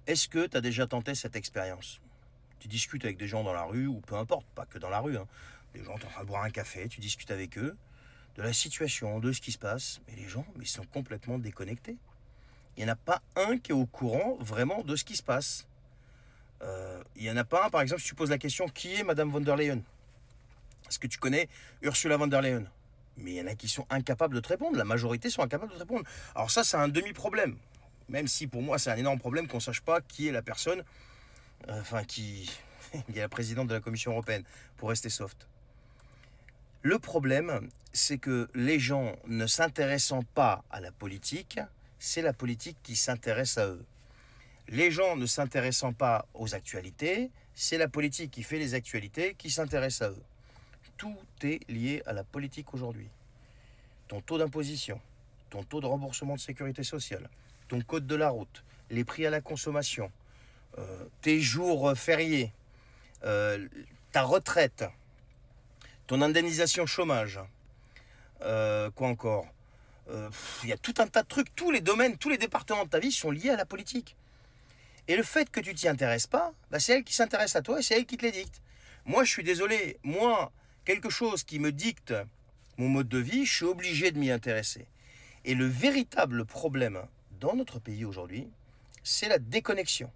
Est-ce que tu as déjà tenté cette expérience? Tu discutes avec des gens dans la rue, ou peu importe, pas que dans la rue, hein. Des gens, tu es en train de boire un café, tu discutes avec eux, de la situation, de ce qui se passe, mais les gens, ils sont complètement déconnectés. Il n'y en a pas un qui est au courant vraiment de ce qui se passe. Il n'y en a pas un, par exemple, si tu poses la question, qui est Madame von der Leyen? Est-ce que tu connais Ursula von der Leyen? Mais il y en a qui sont incapables de te répondre, la majorité sont incapables de te répondre. Alors ça, c'est un demi-problème. Même si pour moi, c'est un énorme problème qu'on ne sache pas qui est la personne, qui est la présidente de la Commission européenne, pour rester soft. Le problème, c'est que les gens ne s'intéressant pas à la politique, c'est la politique qui s'intéresse à eux. Les gens ne s'intéressant pas aux actualités, c'est la politique qui fait les actualités qui s'intéresse à eux. Tout est lié à la politique aujourd'hui. Ton taux d'imposition, ton taux de remboursement de sécurité sociale, ton code de la route, les prix à la consommation, tes jours fériés, ta retraite, ton indemnisation chômage, quoi encore? Il y a tout un tas de trucs, tous les domaines, tous les départements de ta vie sont liés à la politique. Et le fait que tu t'y intéresses pas, bah c'est elle qui s'intéresse à toi et c'est elle qui te les dicte. Moi, je suis désolé, moi, quelque chose qui me dicte mon mode de vie, je suis obligé de m'y intéresser. Et le véritable problème dans notre pays aujourd'hui, c'est la déconnexion.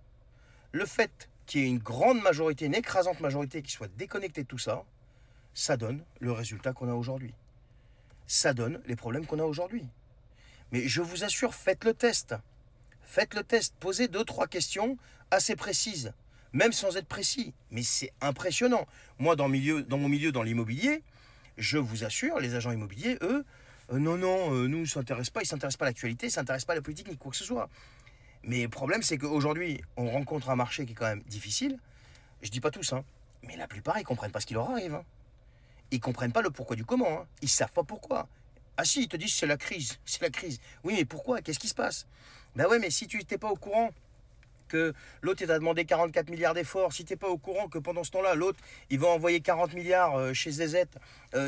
Le fait qu'il y ait une grande majorité, une écrasante majorité qui soit déconnectée de tout ça, ça donne le résultat qu'on a aujourd'hui. Ça donne les problèmes qu'on a aujourd'hui. Mais je vous assure, faites le test. Faites le test, posez 2-3 questions assez précises, même sans être précis. Mais c'est impressionnant. Moi, dans mon milieu, dans l'immobilier, je vous assure, les agents immobiliers, eux, nous, ils ne s'intéressent pas à l'actualité, ils ne s'intéressent pas à la politique ni quoi que ce soit. Mais le problème, c'est qu'aujourd'hui, on rencontre un marché qui est quand même difficile. Je ne dis pas tous, hein, mais la plupart, ils ne comprennent pas ce qui leur arrive. Hein. Ils ne comprennent pas le pourquoi du comment. Hein. Ils ne savent pas pourquoi. Ah si, ils te disent c'est la crise, c'est la crise. Oui, mais pourquoi? Qu'est-ce qui se passe? Ben ouais, mais si tu n'étais pas au courant que l'autre t'a demandé 44 milliards d'efforts, si tu n'es pas au courant que pendant ce temps-là, l'autre, il va envoyer 40 milliards chez ZZ,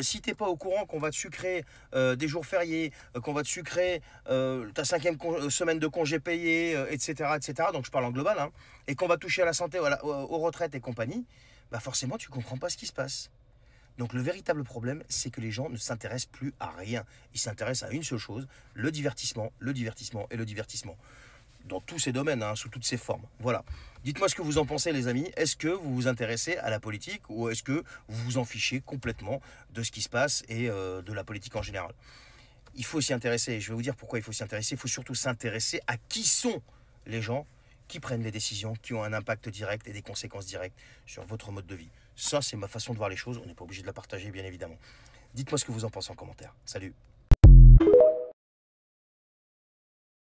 si tu n'es pas au courant qu'on va te sucrer des jours fériés, qu'on va te sucrer ta 5e semaine de congé payé, etc., etc., donc je parle en global, hein, et qu'on va toucher à la santé, aux retraites et compagnie, bah forcément, tu ne comprends pas ce qui se passe. Donc le véritable problème, c'est que les gens ne s'intéressent plus à rien. Ils s'intéressent à une seule chose, le divertissement, le divertissement et le divertissement. Dans tous ces domaines, hein, sous toutes ces formes. Voilà. Dites-moi ce que vous en pensez, les amis. Est-ce que vous vous intéressez à la politique ou est-ce que vous vous en fichez complètement de ce qui se passe et de la politique en général? Il faut s'y intéresser. Je vais vous dire pourquoi il faut s'y intéresser. Il faut surtout s'intéresser à qui sont les gens qui prennent les décisions, qui ont un impact direct et des conséquences directes sur votre mode de vie. Ça, c'est ma façon de voir les choses. On n'est pas obligé de la partager, bien évidemment. Dites-moi ce que vous en pensez en commentaire. Salut!